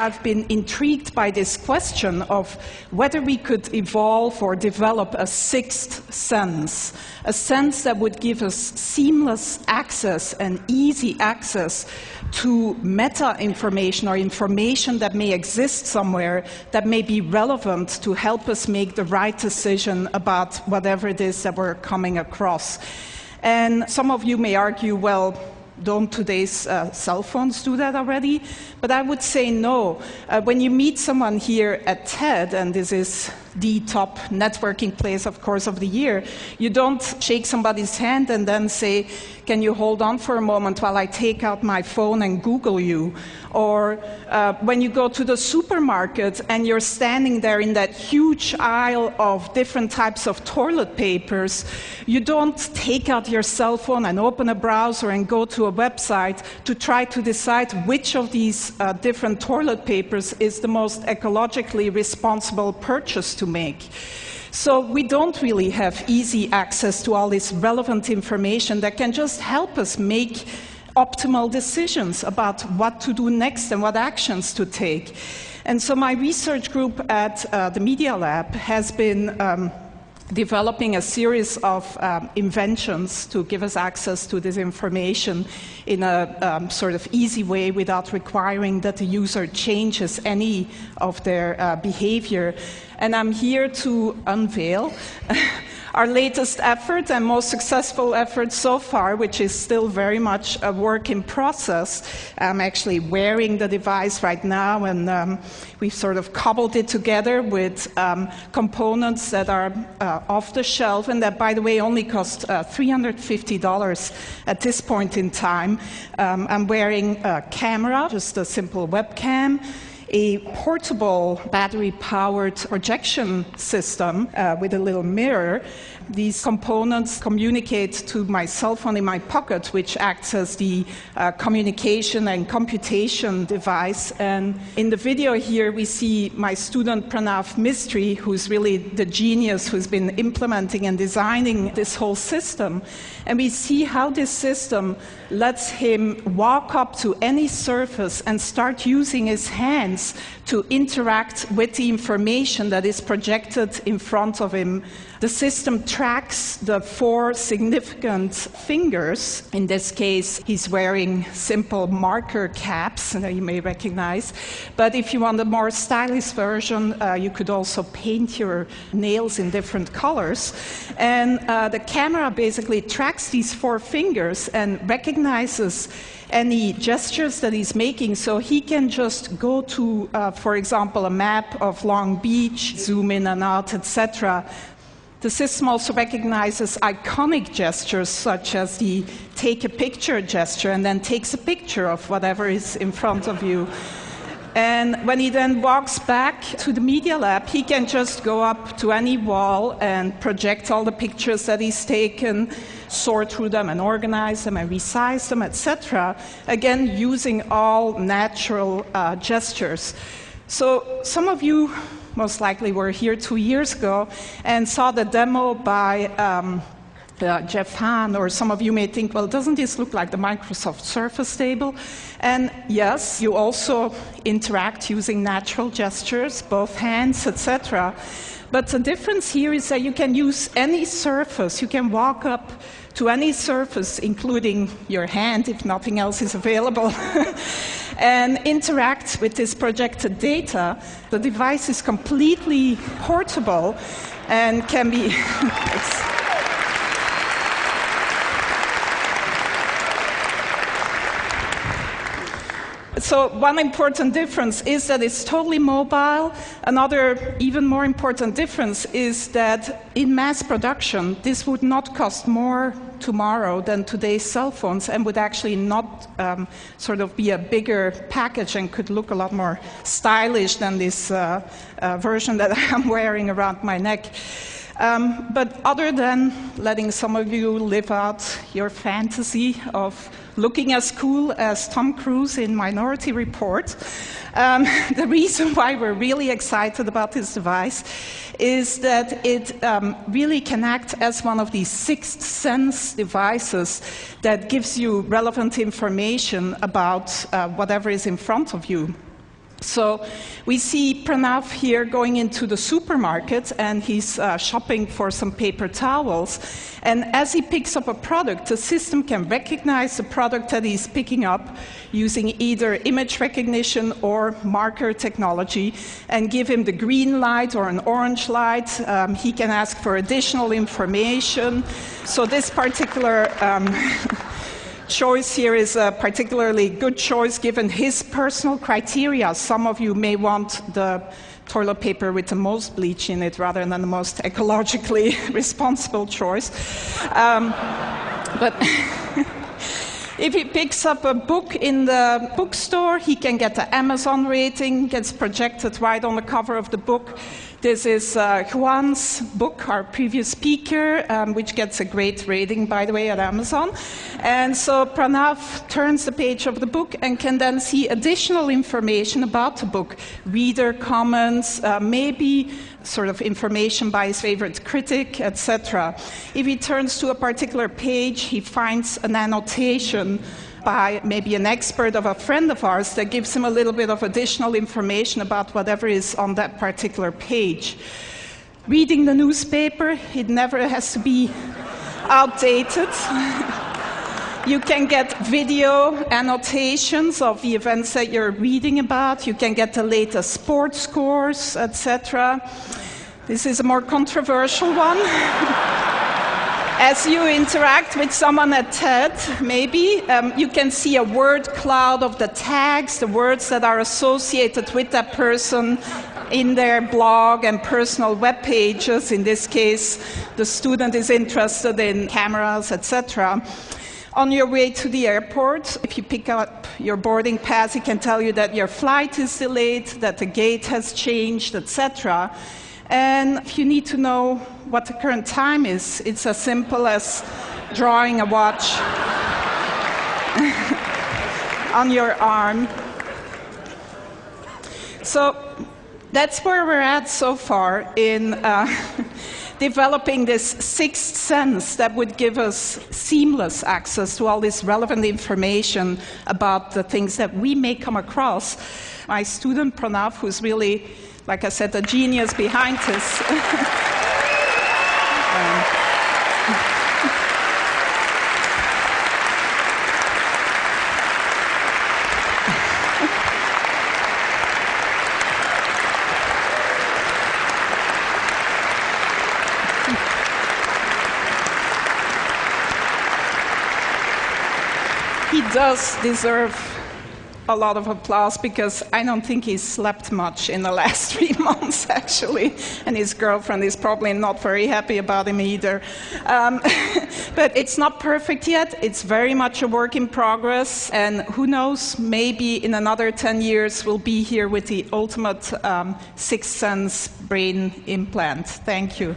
I've been intrigued by this question of whether we could evolve or develop a sixth sense, a sense that would give us seamless access and easy access to meta information or information that may exist somewhere that may be relevant to help us make the right decision about whatever it is that we're coming across. And some of you may argue, well, don't today's cell phones do that already? But I would say no. When you meet someone here at TED, and this is the top networking place, of course, of the year, you don't shake somebody's hand and then say, can you hold on for a moment while I take out my phone and Google you? Or when you go to the supermarket and you're standing there in that huge aisle of different types of toilet papers, you don't take out your cell phone and open a browser and go to a website to try to decide which of these different toilet papers is the most ecologically responsible purchase to make. So we don't really have easy access to all this relevant information that can just help us make optimal decisions about what to do next and what actions to take. And so my research group at the Media Lab has been developing a series of inventions to give us access to this information in a sort of easy way without requiring that the user changes any of their behavior. And I'm here to unveil our latest effort and most successful effort so far, which is still very much a work in process. I'm actually wearing the device right now, and we've sort of cobbled it together with components that are off the shelf, and that, by the way, only cost $350 at this point in time. I'm wearing a camera, just a simple webcam, a portable battery-powered projection system with a little mirror. These components communicate to my cell phone in my pocket, which acts as the communication and computation device. And in the video here, we see my student Pranav Mistry, who's really the genius who's been implementing and designing this whole system. And we see how this system lets him walk up to any surface and start using his hands to interact with the information that is projected in front of him. The system tracks the 4 significant fingers. In this case, he's wearing simple marker caps that you may recognize. But if you want a more stylish version, you could also paint your nails in different colors. And the camera basically tracks these 4 fingers and recognizes any gestures that he's making, so he can just go to, for example, a map of Long Beach, zoom in and out, etc. The system also recognizes iconic gestures, such as the take a picture gesture, and then takes a picture of whatever is in front of you. And when he then walks back to the Media Lab, he can just go up to any wall and project all the pictures that he's taken, sort through them and organize them and resize them, etc. Again, using all natural gestures. So some of you most likely were here 2 years ago and saw the demo by Jeff Hahn, or some of you may think, well, doesn't this look like the Microsoft Surface table? And yes, you also interact using natural gestures, both hands, etc. But the difference here is that you can use any surface. You can walk up to any surface, including your hand, if nothing else is available, and interact with this projected data. The device is completely portable and can be... So one important difference is that it's totally mobile. Another even more important difference is that in mass production, this would not cost more tomorrow than today's cell phones, and would actually not sort of be a bigger package and could look a lot more stylish than this version that I'm wearing around my neck. But other than letting some of you live out your fantasy of looking as cool as Tom Cruise in Minority Report, the reason why we're really excited about this device is that it really can act as one of these sixth sense devices that gives you relevant information about whatever is in front of you. So we see Pranav here going into the supermarket, and he's shopping for some paper towels. And as he picks up a product, the system can recognize the product that he's picking up using either image recognition or marker technology and give him the green light or an orange light. He can ask for additional information. So this particular choice here is a particularly good choice given his personal criteria. Some of you may want the toilet paper with the most bleach in it rather than the most ecologically responsible choice. But if he picks up a book in the bookstore, he can get the Amazon rating, gets projected right on the cover of the book. This is Juan's book, our previous speaker, which gets a great rating, by the way, at Amazon. And so Pranav turns the page of the book and can then see additional information about the book, reader comments, maybe sort of information by his favorite critic, etc. If he turns to a particular page, he finds an annotation by maybe an expert of a friend of ours that gives him a little bit of additional information about whatever is on that particular page. Reading the newspaper, it never has to be outdated. You can get video annotations of the events that you're reading about. You can get the latest sports scores, etc. This is a more controversial one. As you interact with someone at TED, maybe, you can see a word cloud of the tags, the words that are associated with that person in their blog and personal web pages. In this case, the student is interested in cameras, etc. On your way to the airport, if you pick up your boarding pass, it can tell you that your flight is delayed, that the gate has changed, etc. And if you need to know what the current time is, it's as simple as drawing a watch on your arm. So that's where we're at so far in developing this sixth sense that would give us seamless access to all this relevant information about the things that we may come across. My student Pranav, who's really, like I said, the genius behind this. He does deserve a lot of applause because I don't think he's slept much in the last 3 months, actually, and his girlfriend is probably not very happy about him either. But it's not perfect yet. It's very much a work in progress, and who knows, maybe in another 10 years we'll be here with the ultimate sixth sense brain implant. Thank you.